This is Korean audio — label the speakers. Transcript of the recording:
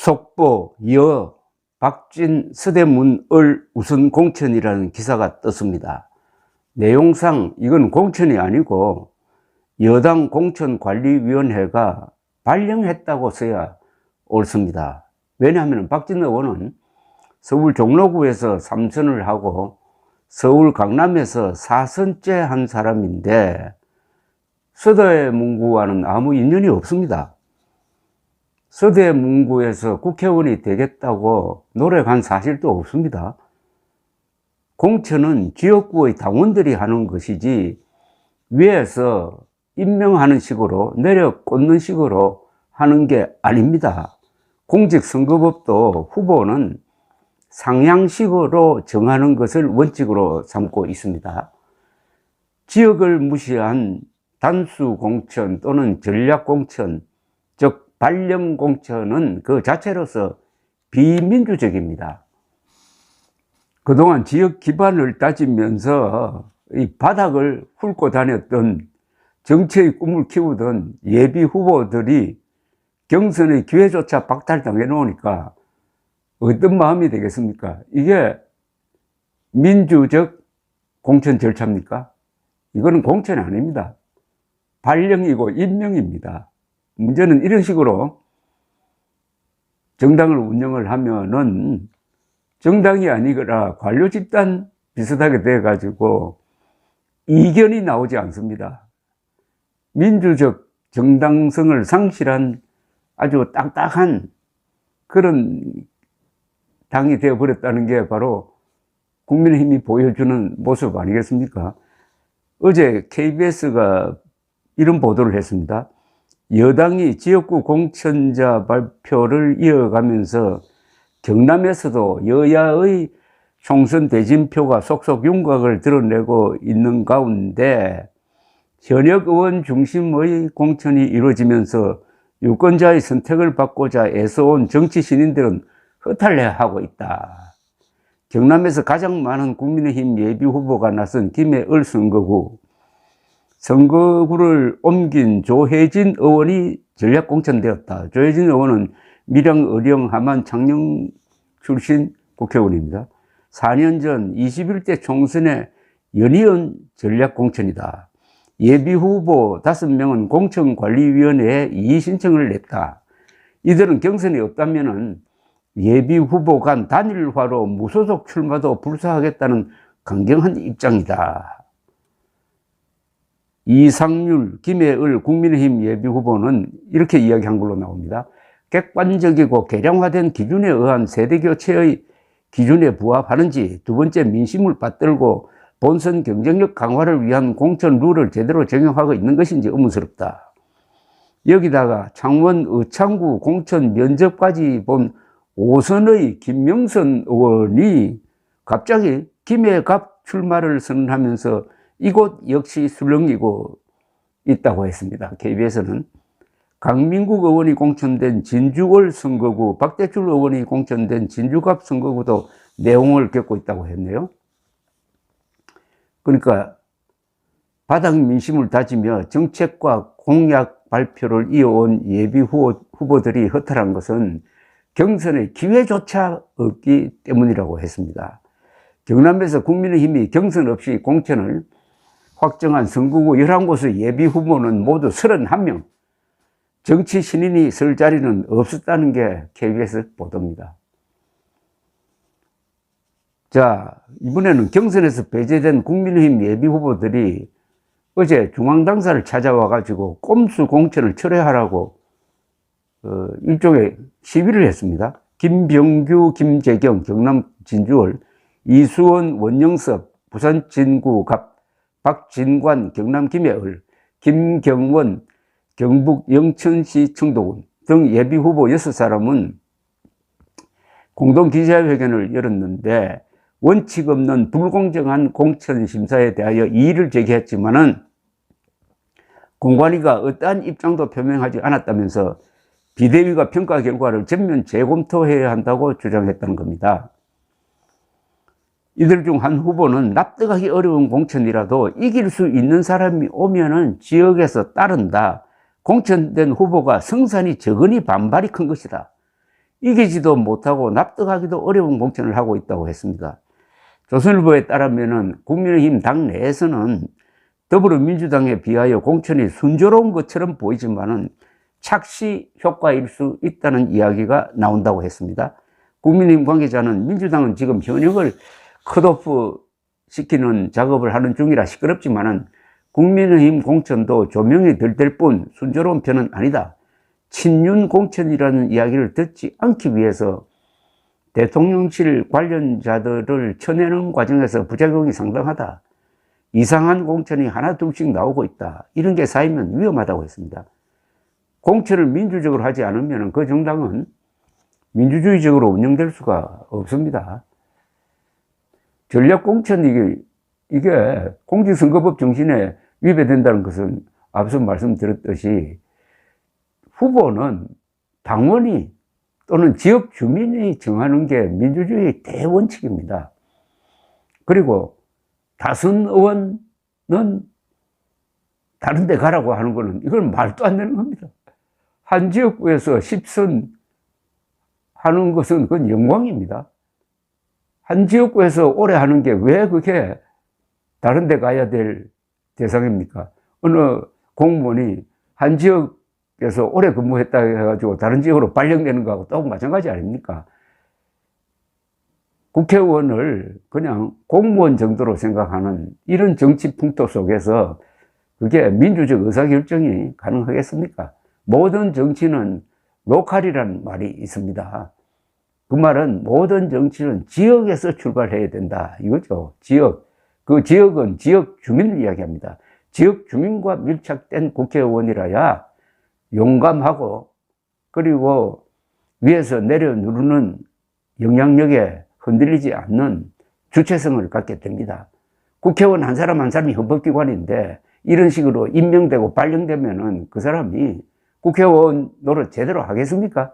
Speaker 1: 속보, 박진 서대문을 우선 공천이라는 기사가 떴습니다. 내용상 이건 공천이 아니고 여당 공천관리위원회가 발령했다고 써야 옳습니다. 왜냐하면 박진 의원은 서울 종로구에서 3선을 하고 서울 강남에서 4선째 한 사람인데 서대문구와는 아무 인연이 없습니다. 서대문구에서 국회의원이 되겠다고 노력한 사실도 없습니다. 공천은 지역구의 당원들이 하는 것이지 위에서 임명하는 식으로 내려 꽂는 식으로 하는 게 아닙니다. 공직선거법도 후보는 상향식으로 정하는 것을 원칙으로 삼고 있습니다. 지역을 무시한 단수 공천 또는 전략 공천, 즉 발령 공천은 그 자체로서 비민주적입니다. 그동안 지역 기반을 따지면서 이 바닥을 훑고 다녔던 정치의 꿈을 키우던 예비 후보들이 경선의 기회조차 박탈당해 놓으니까 어떤 마음이 되겠습니까? 이게 민주적 공천 절차입니까? 이거는 공천이 아닙니다. 발령이고 임명입니다. 문제는 이런 식으로 정당을 운영을 하면은 정당이 아니거나 관료 집단 비슷하게 돼가지고 이견이 나오지 않습니다. 민주적 정당성을 상실한 아주 딱딱한 그런 당이 되어버렸다는 게 바로 국민의힘이 보여주는 모습 아니겠습니까? 어제 KBS가 이런 보도를 했습니다. 여당이 지역구 공천자 발표를 이어가면서 경남에서도 여야의 총선 대진표가 속속 윤곽을 드러내고 있는 가운데 현역 의원 중심의 공천이 이루어지면서 유권자의 선택을 받고자 애써온 정치 신인들은 허탈해하고 있다. 경남에서 가장 많은 국민의힘 예비 후보가 나선 김해을 선거구, 선거구를 옮긴 조혜진 의원이 전략 공천되었다. 조혜진 의원은 밀양, 의령, 함안, 창녕 출신 국회의원입니다. 4년 전 21대 총선에 연이은 전략 공천이다. 예비 후보 5명은 공천관리위원회에 이의 신청을 냈다. 이들은 경선이 없다면은 예비 후보 간 단일화로 무소속 출마도 불사하겠다는 강경한 입장이다. 이상률, 김해을 국민의힘 예비 후보는 이렇게 이야기한 걸로 나옵니다. 객관적이고 개량화된 기준에 의한 세대교체의 기준에 부합하는지, 두 번째 민심을 받들고 본선 경쟁력 강화를 위한 공천 룰을 제대로 적용하고 있는 것인지 의문스럽다. 여기다가 창원 의창구 공천 면접까지 본 5선의 김명선 의원이 갑자기 김해갑 출마를 선언하면서 이곳 역시 술렁이고 있다고 했습니다. KBS는 강민국 의원이 공천된 진주월 선거구, 박대출 의원이 공천된 진주갑 선거구도 내홍을 겪고 있다고 했네요. 그러니까 바닥 민심을 다지며 정책과 공약 발표를 이어온 예비 후보들이 허탈한 것은 경선의 기회조차 없기 때문이라고 했습니다. 경남에서 국민의힘이 경선 없이 공천을 확정한 선거구 11곳의 예비 후보는 모두 31명, 정치 신인이 설 자리는 없었다는 게 KBS 보도입니다. 자, 이번에는 경선에서 배제된 국민의힘 예비 후보들이 어제 중앙당사를 찾아와 가지고 꼼수 공천을 철회하라고 일종의 시위를 했습니다. 김병규, 김재경, 경남 진주월, 이수원, 원영섭, 부산 진구 갑, 박진관, 경남 김해을, 김경원, 경북 영천시 청도군 등 예비 후보 6사람은 공동 기자회견을 열었는데 원칙 없는 불공정한 공천 심사에 대하여 이의를 제기했지만은 공관위가 어떠한 입장도 표명하지 않았다면서 비대위가 평가 결과를 전면 재검토해야 한다고 주장했다는 겁니다. 이들 중 한 후보는 납득하기 어려운 공천이라도 이길 수 있는 사람이 오면은 지역에서 따른다. 공천된 후보가 성산이 적으니 반발이 큰 것이다. 이기지도 못하고 납득하기도 어려운 공천을 하고 있다고 했습니다. 조선일보에 따르면 국민의힘 당 내에서는 더불어민주당에 비하여 공천이 순조로운 것처럼 보이지만은 착시 효과일 수 있다는 이야기가 나온다고 했습니다. 국민의힘 관계자는 민주당은 지금 현역을 컷오프 시키는 작업을 하는 중이라 시끄럽지만은 국민의힘 공천도 조명이 덜 될 뿐 순조로운 편은 아니다. 친윤 공천이라는 이야기를 듣지 않기 위해서 대통령실 관련자들을 쳐내는 과정에서 부작용이 상당하다. 이상한 공천이 하나 둘씩 나오고 있다. 이런 게 쌓이면 위험하다고 했습니다. 공천을 민주적으로 하지 않으면 그 정당은 민주주의적으로 운영될 수가 없습니다. 전략공천 이게 공직선거법 정신에 위배된다는 것은 앞서 말씀드렸듯이 후보는 당원이 또는 지역 주민이 정하는 게 민주주의의 대원칙입니다. 그리고 다선 의원은 다른 데 가라고 하는 거는 이건 말도 안 되는 겁니다. 한 지역구에서 10선 하는 것은 그건 영광입니다. 한 지역구에서 오래 하는 게 왜 그게 다른 데 가야 될 대상입니까? 어느 공무원이 한 지역에서 오래 근무했다 해가지고 다른 지역으로 발령되는 거하고 또 마찬가지 아닙니까? 국회의원을 그냥 공무원 정도로 생각하는 이런 정치 풍토 속에서 그게 민주적 의사결정이 가능하겠습니까? 모든 정치는 로컬이라는 말이 있습니다. 그 말은 모든 정치는 지역에서 출발해야 된다 이거죠. 지역. 그 지역은 지역 주민을 이야기합니다. 지역 주민과 밀착된 국회의원이라야 용감하고 그리고 위에서 내려 누르는 영향력에 흔들리지 않는 주체성을 갖게 됩니다. 국회의원 한 사람 한 사람이 헌법기관인데 이런 식으로 임명되고 발령되면은 그 사람이 국회의원 노릇 제대로 하겠습니까?